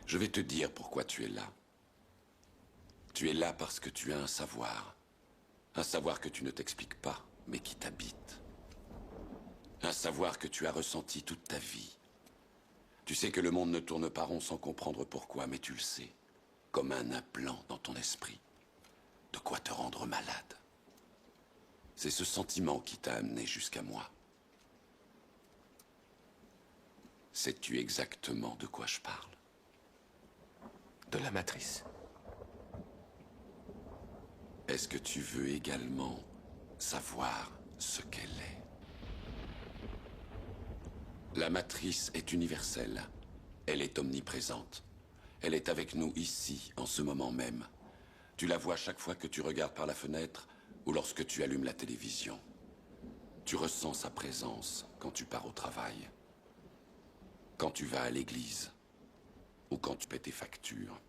Je vais te dire pourquoi tu es là. Tu es là parce que tu as un savoir. Un savoir que tu ne t'expliques pas, mais qui t'habite. Un savoir que tu as ressenti toute ta vie. Tu sais que le monde ne tourne pas rond sans comprendre pourquoi, mais tu le sais. Comme un implant dans ton esprit. De quoi te rendre malade. C'est ce sentiment qui t'a amené jusqu'à moi. Sais-tu exactement de quoi je parle? De la matrice. Est-ce que tu veux également savoir ce qu'elle est? La matrice est universelle. Elle est omniprésente. Elle est avec nous ici, en ce moment même. Tu la vois chaque fois que tu regardes par la fenêtre ou lorsque tu allumes la télévision. Tu ressens sa présence quand tu pars au travail, quand tu vas à l'église ou quand tu paies tes factures.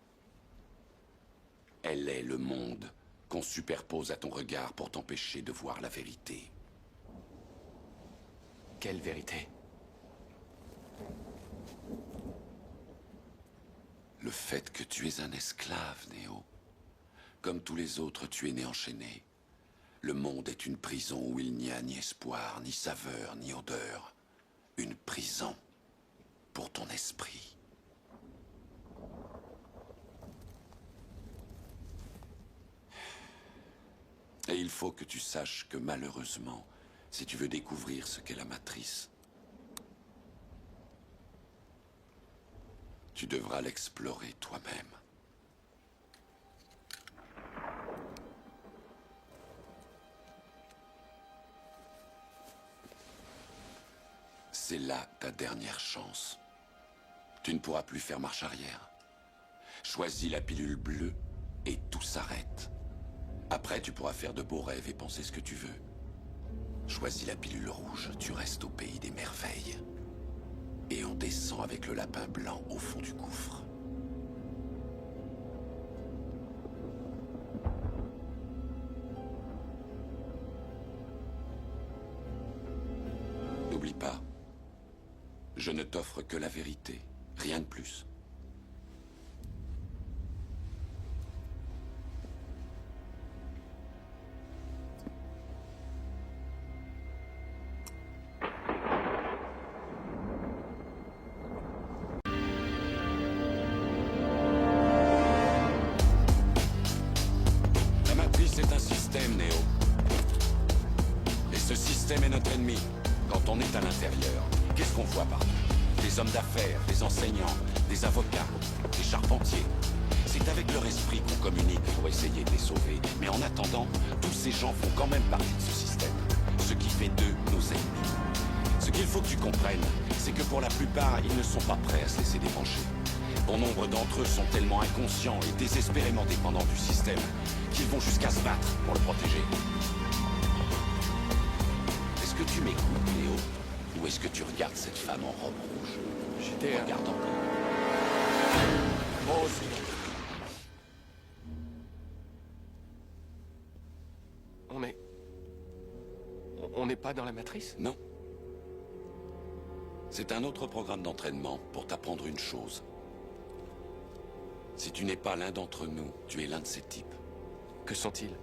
Elle est le monde qu'on superpose à ton regard pour t'empêcher de voir la vérité. Quelle vérité? Le fait que tu es un esclave, Néo. Comme tous les autres, tu es né enchaîné. Le monde est une prison où il n'y a ni espoir, ni saveur, ni odeur. Une prison pour ton esprit. Et il faut que tu saches que malheureusement, si tu veux découvrir ce qu'est la matrice, tu devras l'explorer toi-même. C'est là ta dernière chance. Tu ne pourras plus faire marche arrière. Choisis la pilule bleue et tout s'arrête. Après, tu pourras faire de beaux rêves et penser ce que tu veux. Choisis la pilule rouge, tu restes au pays des merveilles. Et on descend avec le lapin blanc au fond du gouffre. N'oublie pas, je ne t'offre que la vérité, rien de plus. La matrice est un système, Néo. Et ce système est notre ennemi. Quand on est à l'intérieur, qu'est-ce qu'on voit partout? Des hommes d'affaires, des enseignants, des avocats, des charpentiers. C'est avec leur esprit qu'on communique pour essayer de les sauver. Mais en attendant, tous ces gens font quand même partie de ce système. Ce qui fait d'eux nos ennemis. Ce qu'il faut que tu comprennes, c'est que pour la plupart, ils ne sont pas prêts à se laisser débrancher. Bon nombre d'entre eux sont tellement inconscients et désespérément dépendants du système qu'ils vont jusqu'à se battre pour le protéger. Est-ce que tu m'écoutes, Léo? Ou est-ce que tu regardes cette femme en robe rouge? J'étais... Regarde encore. Moi aussi. On n'est pas dans la matrice? Non. C'est un autre programme d'entraînement pour t'apprendre une chose. Si tu n'es pas l'un d'entre nous, tu es l'un de ces types. Que sont-ils?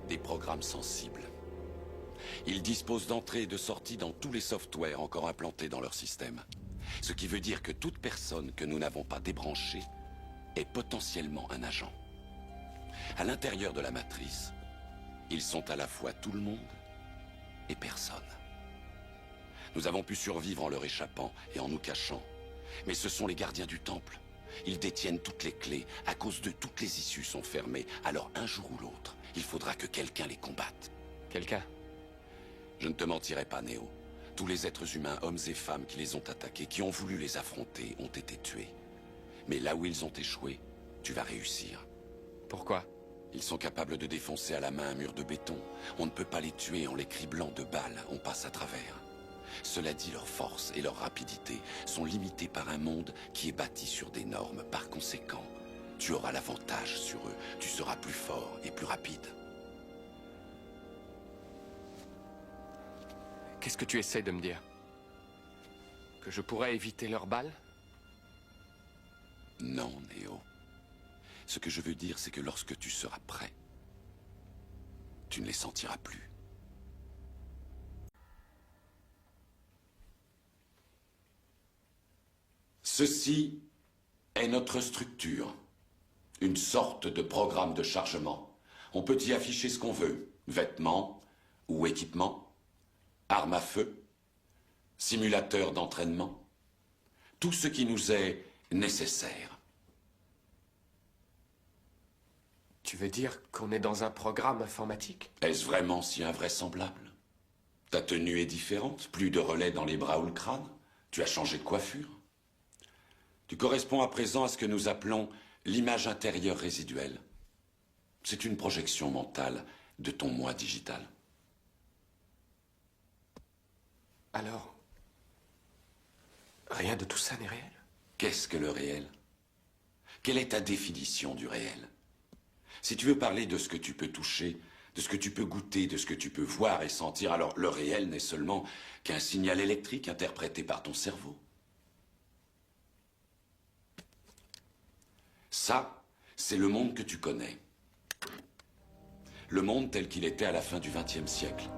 Des programmes sensibles. Ils disposent d'entrée et de sortie dans tous les softwares encore implantés dans leur système. Ce qui veut dire que toute personne que nous n'avons pas débranchée est potentiellement un agent. À l'intérieur de la matrice, ils sont à la fois tout le monde et personne. Nous avons pu survivre en leur échappant et en nous cachant. Mais ce sont les gardiens du temple. Ils détiennent toutes les clés. À cause d'eux, toutes les issues sont fermées. Alors un jour ou l'autre, il faudra que quelqu'un les combatte. Quelqu'un? Je ne te mentirai pas, Néo. Tous les êtres humains, hommes et femmes qui les ont attaqués, qui ont voulu les affronter, ont été tués. Mais là où ils ont échoué, tu vas réussir. Pourquoi? Ils sont capables de défoncer à la main un mur de béton. On ne peut pas les tuer en les criblant de balles. On passe à travers. Cela dit, leur force et leur rapidité sont limitées par un monde qui est bâti sur des normes. Par conséquent, tu auras l'avantage sur eux. Tu seras plus fort et plus rapide. Qu'est-ce que tu essaies de me dire? Que je pourrais éviter leurs balles? Non, Néo. Ce que je veux dire, c'est que lorsque tu seras prêt, tu ne les sentiras plus. Ceci est notre structure. Une sorte de programme de chargement. On peut y afficher ce qu'on veut. Vêtements ou équipements, armes à feu, simulateurs d'entraînement. Tout ce qui nous est nécessaire. Tu veux dire qu'on est dans un programme informatique? Est-ce vraiment si invraisemblable? Ta tenue est différente, plus de relais dans les bras ou le crâne. Tu as changé de coiffure. Tu corresponds à présent à ce que nous appelons l'image intérieure résiduelle. C'est une projection mentale de ton moi digital. Alors, rien de tout ça n'est réel? Qu'est-ce que le réel? Quelle est ta définition du réel? Si tu veux parler de ce que tu peux toucher, de ce que tu peux goûter, de ce que tu peux voir et sentir, alors le réel n'est seulement qu'un signal électrique interprété par ton cerveau. Ça, c'est le monde que tu connais. Le monde tel qu'il était à la fin du XXe siècle.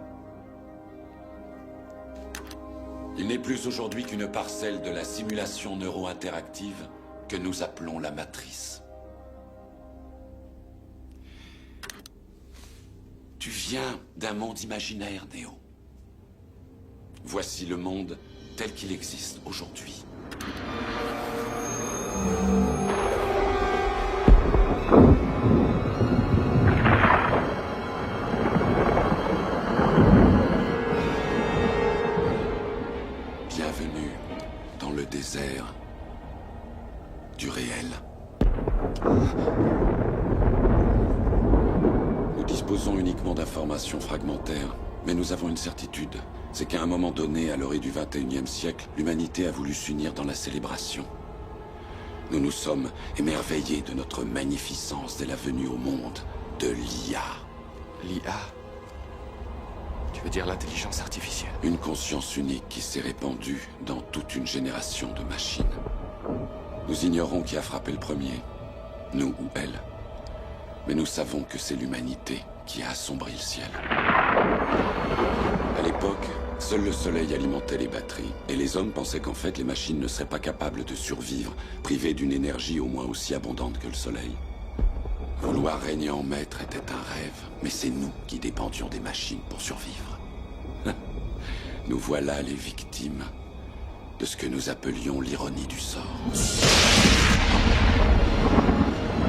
Il n'est plus aujourd'hui qu'une parcelle de la simulation neuro-interactive que nous appelons la matrice. Tu viens d'un monde imaginaire, Néo. Voici le monde tel qu'il existe aujourd'hui. Bienvenue dans le désert du réel. Nous disposons uniquement d'informations fragmentaires, mais nous avons une certitude. C'est qu'à un moment donné, à l'orée du XXIe siècle, l'humanité a voulu s'unir dans la célébration. Nous nous sommes émerveillés de notre magnificence dès la venue au monde de l'IA. L'IA? Tu veux dire l'intelligence artificielle? Une conscience unique qui s'est répandue dans toute une génération de machines. Nous ignorons qui a frappé le premier, nous ou elle. Mais nous savons que c'est l'humanité qui a assombri le ciel. À l'époque, seul le soleil alimentait les batteries, et les hommes pensaient qu'en fait les machines ne seraient pas capables de survivre, privées d'une énergie au moins aussi abondante que le soleil. Vouloir régner en maître était un rêve, mais c'est nous qui dépendions des machines pour survivre. Nous voilà les victimes de ce que nous appelions l'ironie du sort.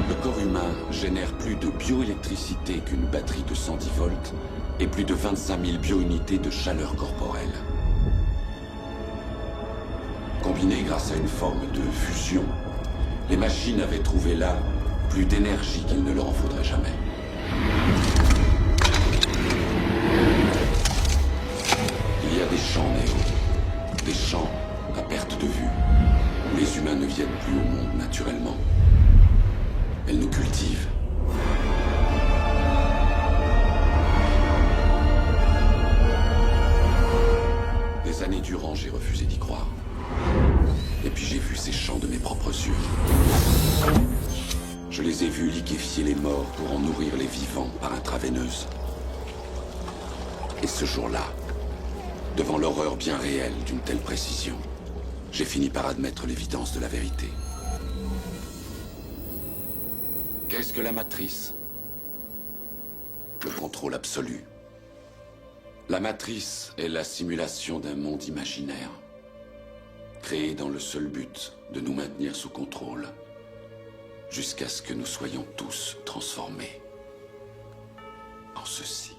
Le corps humain génère plus de bioélectricité qu'une batterie de 110 volts et plus de 25 000 biounités de chaleur corporelle. Combinées grâce à une forme de fusion, les machines avaient trouvé là plus d'énergie qu'il ne leur en faudrait jamais. Il y a des champs, Néo. Des champs à perte de vue, où les humains ne viennent plus au monde naturellement. Elles nous cultivent. Des années durant, j'ai refusé d'y croire. Et puis j'ai vu ces champs de mes propres yeux. Je les ai vus liquéfier les morts pour en nourrir les vivants par intraveineuse. Et ce jour-là, devant l'horreur bien réelle d'une telle précision, j'ai fini par admettre l'évidence de la vérité. Qu'est-ce que la matrice? Le contrôle absolu. La matrice est la simulation d'un monde imaginaire, créé dans le seul but de nous maintenir sous contrôle, jusqu'à ce que nous soyons tous transformés en ceci.